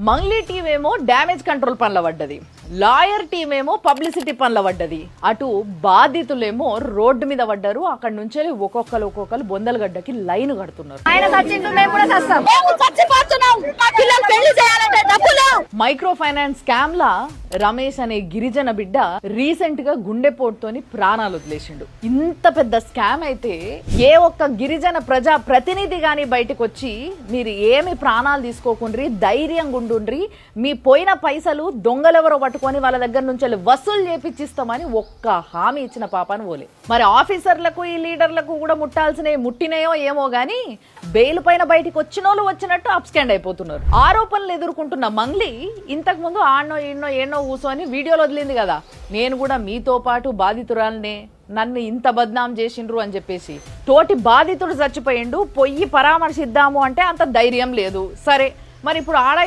Mangli team ఏమో damage control పనుల పడ్డది, లాయర్ టీం ఏమో పబ్లిసిటీ పనుల పడ్డది, అటు బాధితులేమో రోడ్డు మీద పడ్డారు. అక్కడ నుంచి ఒక్కొక్కరు బొందలగడ్డకి లైన్ కడుతున్నారు. మైక్రో ఫైనాన్స్ స్కామ్ లా రమేష్ అనే గిరిజన బిడ్డ రీసెంట్ గా గుండెపోటుతోని ప్రాణాలు వదిలేసిండు. ఇంత పెద్ద స్కామ్ అయితే ఏ ఒక్క గిరిజన ప్రజా ప్రతినిధి గాని బయటకు వచ్చి మీరు ఏమి ప్రాణాలు తీసుకోకుండ్రి, ధైర్యంగా ఉండుండ్రి, మీ పోయిన పైసలు దొంగలెవరో పట్టుకొని వాళ్ళ దగ్గర నుంచి వసూలు చేపిచ్చిస్తామని ఒక్క హామీ ఇచ్చిన పాపాను పోలే. మరి ఆఫీసర్లకు ఈ లీడర్లకు కూడా ముట్టినాయో ఏమో గానీ బెయిల్ పైన బయటికి వచ్చినోళ్ళు వచ్చినట్టు అప్స్కాండ్ అయిపోతున్నారు. ఆరోపణలు ఎదుర్కొంటున్న మంగ్లీ ఇంతకు ముందు ఆడనో ఏడనో కూసోని వీడియోలు వదిలింది కదా, నేను కూడా మీతో పాటు బాధితురాలనే, నన్ను ఇంత బద్నాం చేసిండ్రు అని చెప్పేసి. తోటి బాధితుడు చచ్చిపోయిండు, పొయ్యి పరామర్శిద్దాము అంటే అంత ధైర్యం లేదు. సరే మరి ఇప్పుడు ఆడ